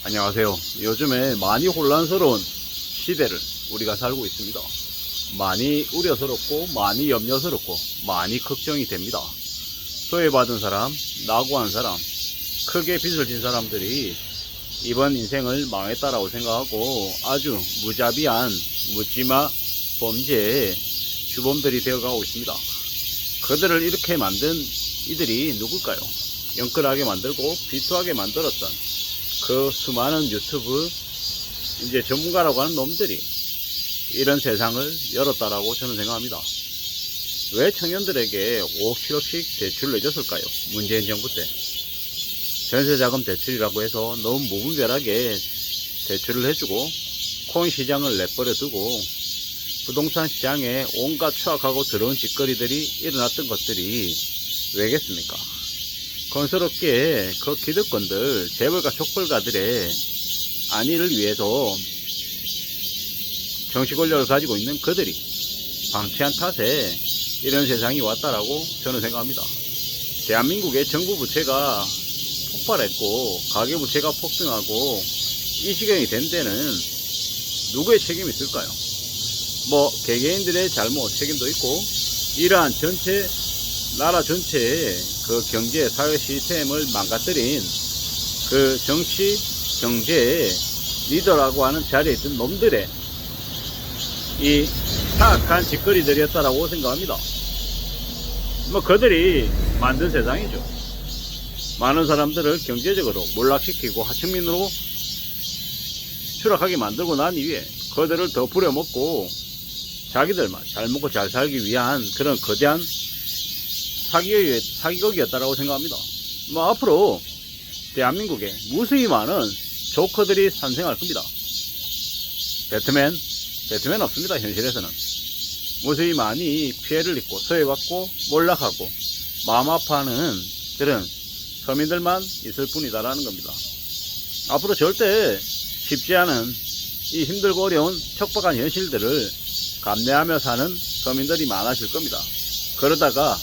안녕하세요. 요즘에 많이 혼란스러운 시대를 우리가 살고 있습니다. 많이 우려스럽고 많이 염려스럽고 많이 걱정이 됩니다. 소외받은 사람, 낙오한 사람, 크게 빚을 진 사람들이 이번 인생을 망했다라고 생각하고 아주 무자비한 묻지마 범죄의 주범들이 되어가고 있습니다. 그들을 이렇게 만든 이들이 누굴까요? 영끌하게 만들고 비투하게 만들었던 그 수많은 유튜브 이제 전문가라고 하는 놈들이 이런 세상을 열었다라고 저는 생각합니다. 왜 청년들에게 5억 7억씩 대출을 내줬을까요? 문재인 정부 때 전세자금 대출이라고 해서 너무 무분별하게 대출을 해주고 코인 시장을 내버려 두고 부동산 시장에 온갖 추악하고 더러운 짓거리들이 일어났던 것들이 왜겠습니까? 건설업계의 그 기득권들, 재벌가 촉벌가들의 안위를 위해서 정치 권력을 가지고 있는 그들이 방치한 탓에 이런 세상이 왔다라고 저는 생각합니다. 대한민국의 정부 부채가 폭발했고 가계부채가 폭등하고 이 지경이 된 데는 누구의 책임이 있을까요? 뭐 개개인들의 잘못 책임도 있고 이러한 전체 나라 전체의 그 경제 사회 시스템을 망가뜨린 그 정치 경제의 리더라고 하는 자리에 있던 놈들의 이 사악한 짓거리들이었다라고 생각합니다. 뭐 그들이 만든 세상이죠. 많은 사람들을 경제적으로 몰락시키고 하층민으로 추락하게 만들고 난 이후에 그들을 더 부려먹고 자기들만 잘 먹고 잘 살기 위한 그런 거대한 사기극이었다라고 생각합니다. 뭐 앞으로 대한민국에 무수히 많은 조커들이 탄생할 겁니다. 배트맨 없습니다. 현실에서는 무수히 많이 피해를 입고 소외받고 몰락하고 마음 아파하는 그런 서민들만 있을 뿐이다라는 겁니다. 앞으로 절대 쉽지 않은 이 힘들고 어려운 척박한 현실들을 감내하며 사는 서민들이 많아질 겁니다. 그러다가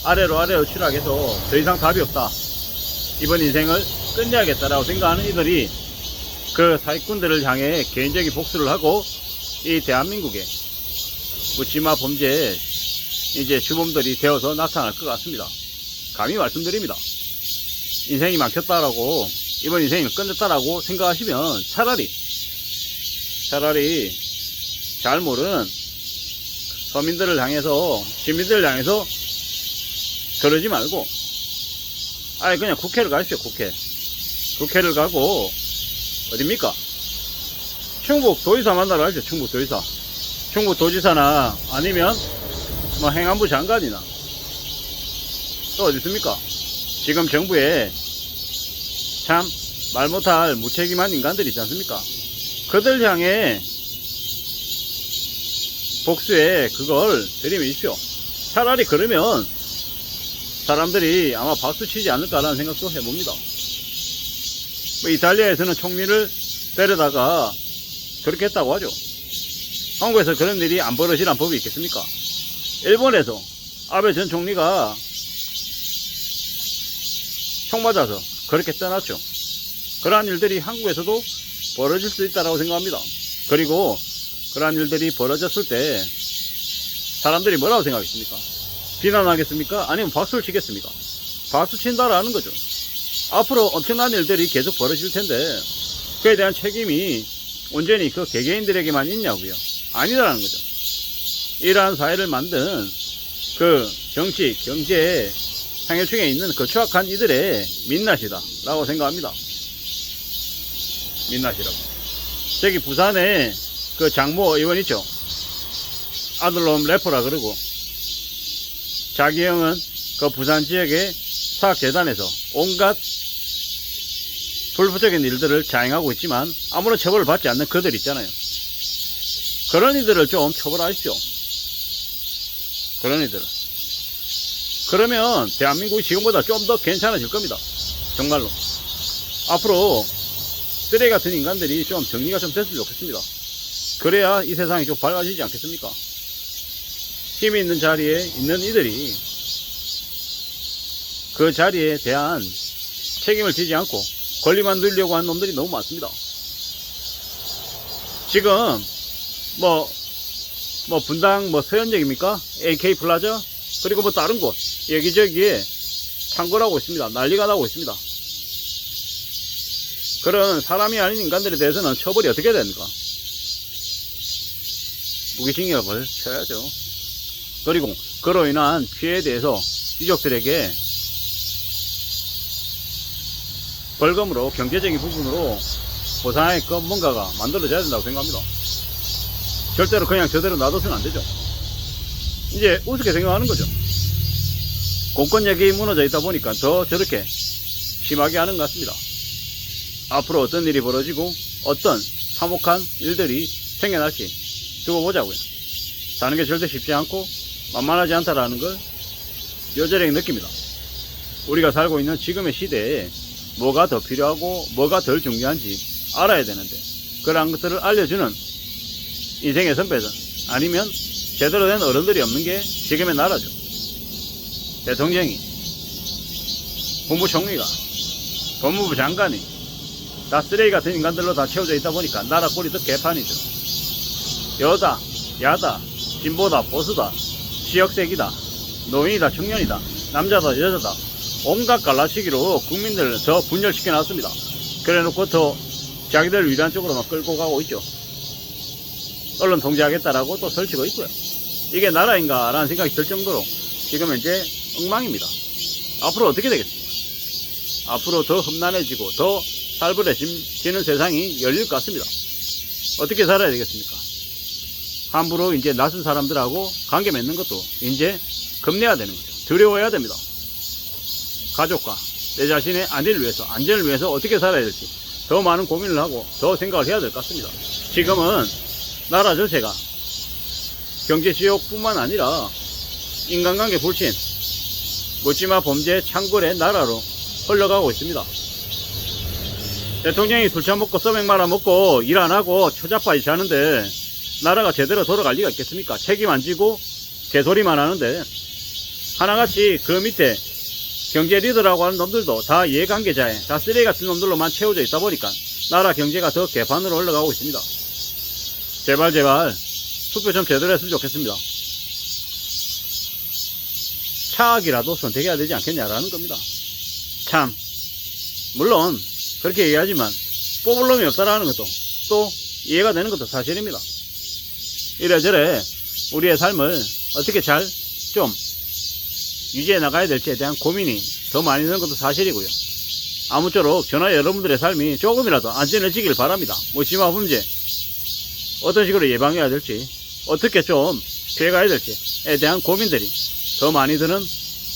아래로 추락해서 더 이상 답이 없다, 이번 인생을 끝내야겠다라고 생각하는 이들이 그 사기꾼들을 향해 개인적인 복수를 하고 이 대한민국에 묻지마 범죄의 이제 주범들이 되어서 나타날 것 같습니다. 감히 말씀드립니다. 인생이 막혔다라고 이번 인생을 끝냈다라고 생각하시면 차라리 잘 모르는 서민들을 향해서 시민들을 향해서 그러지 말고 아예 그냥 국회를 가십시오. 국회를 가고 어딥니까? 충북 도지사 만나러 가십시오. 충북 도지사. 충북 도지사나 아니면 뭐 행안부 장관이나 또 어디 있습니까? 지금 정부에 참 말 못할 무책임한 인간들이 있지 않습니까? 그들 향해 복수에 그걸 들이미십시오. 차라리 그러면 사람들이 아마 박수 치지 않을까라는 생각도 해봅니다. 뭐 이탈리아에서는 총리를 데려다가 그렇게 했다고 하죠. 한국에서 그런 일이 안 벌어지란 법이 있겠습니까? 일본에서 아베 전 총리가 총 맞아서 그렇게 떠났죠. 그러한 일들이 한국에서도 벌어질 수 있다고 생각합니다. 그리고 그러한 일들이 벌어졌을 때 사람들이 뭐라고 생각하겠습니까? 비난하겠습니까? 아니면 박수를 치겠습니까? 박수 친다라는 거죠. 앞으로 엄청난 일들이 계속 벌어질 텐데 그에 대한 책임이 온전히 그 개개인들에게만 있냐고요? 아니라는 거죠. 이러한 사회를 만든 그 정치, 경제, 상해층에 있는 그 추악한 이들의 민낯이다 라고 생각합니다. 민낯이라고. 저기 부산에 그 장모 의원 있죠? 아들놈 래퍼라 그러고 자기 형은 그 부산 지역의 사학재단에서 온갖 불법적인 일들을 자행하고 있지만 아무런 처벌을 받지 않는 그들 있잖아요. 그런 이들을 좀 처벌하십시오. 그런 이들을. 그러면 대한민국이 지금보다 좀 더 괜찮아질 겁니다. 정말로. 앞으로 쓰레기 같은 인간들이 좀 정리가 좀 됐으면 좋겠습니다. 그래야 이 세상이 좀 밝아지지 않겠습니까? 힘이 있는 자리에 있는 이들이 그 자리에 대한 책임을 지지 않고 권리만 누리려고 하는 놈들이 너무 많습니다. 지금 분당 서현역입니까? AK 플라자? 그리고 다른 곳 여기저기에 창궐 하고 있습니다. 난리가 나고 있습니다. 그런 사람이 아닌 인간들에 대해서는 처벌이 어떻게 됩니까? 무기징역을 쳐야죠. 그리고 그로 인한 피해에 대해서 유족들에게 벌금으로 경제적인 부분으로 보상하게끔 뭔가가 만들어져야 된다고 생각합니다. 절대로 그냥 저대로 놔둬서는 안 되죠. 이제 우습게 생각하는 거죠. 공권력이 무너져 있다 보니까 더 저렇게 심하게 하는 것 같습니다. 앞으로 어떤 일이 벌어지고 어떤 참혹한 일들이 생겨날지 두고 보자고요. 사는 게 절대 쉽지 않고 만만하지 않다라는 걸 뼈저리게 느낍니다. 우리가 살고 있는 지금의 시대에 뭐가 더 필요하고 뭐가 덜 중요한지 알아야 되는데 그러한 것들을 알려주는 인생의 선배들 아니면 제대로 된 어른들이 없는 게 지금의 나라죠. 대통령이, 국무총리가, 법무부 장관이 다 쓰레기 같은 인간들로 다 채워져 있다 보니까 나라 꼴이 더 개판이죠. 여다, 야다, 진보다, 보수다, 지역색이다, 노인이다, 청년이다, 남자다, 여자다 온갖 갈라치기로 국민들을 더 분열시켜 놨습니다. 그래 놓고 더 자기들 위대한 쪽으로만 끌고 가고 있죠. 언론 통제하겠다라고 또 설치고 있고요. 이게 나라인가 라는 생각이 들 정도로 지금 현재 엉망입니다. 앞으로 어떻게 되겠습니까? 앞으로 더 험난해지고 더 살벌해지는 세상이 열릴 것 같습니다. 어떻게 살아야 되겠습니까? 함부로 이제 낯선 사람들하고 관계 맺는 것도 이제 겁내야 되는 거죠. 두려워해야 됩니다. 가족과 내 자신의 안전을 위해서 어떻게 살아야 될지 더 많은 고민을 하고 더 생각을 해야 될 것 같습니다. 지금은 나라 전체가 경제지옥뿐만 아니라 인간관계 불신, 묻지마 범죄 창궐의 나라로 흘러가고 있습니다. 대통령이 술 처먹고 써맥 말아먹고 일 안하고 초잡바이 자는데 나라가 제대로 돌아갈 리가 있겠습니까? 책임 안 지고 개소리만 하는데 하나같이 그 밑에 경제 리더라고 하는 놈들도 다 이해관계자에 다 쓰레기 같은 놈들로만 채워져 있다 보니까 나라 경제가 더 개판으로 흘러가고 있습니다. 제발 투표 좀 제대로 했으면 좋겠습니다. 차악이라도 선택해야 되지 않겠냐라는 겁니다. 참 물론 그렇게 얘기하지만 뽑을 놈이 없다라는 것도 또 이해가 되는 것도 사실입니다. 이래저래 우리의 삶을 어떻게 잘 좀 유지해 나가야 될지에 대한 고민이 더 많이 드는 것도 사실이고요. 아무쪼록 저나 여러분들의 삶이 조금이라도 안전해지길 바랍니다. 묻지마 범죄 어떤 식으로 예방해야 될지 어떻게 좀 피해가야 될지에 대한 고민들이 더 많이 드는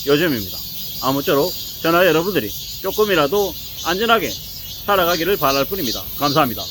요즘입니다. 아무쪼록 저나 여러분들이 조금이라도 안전하게 살아가기를 바랄 뿐입니다. 감사합니다.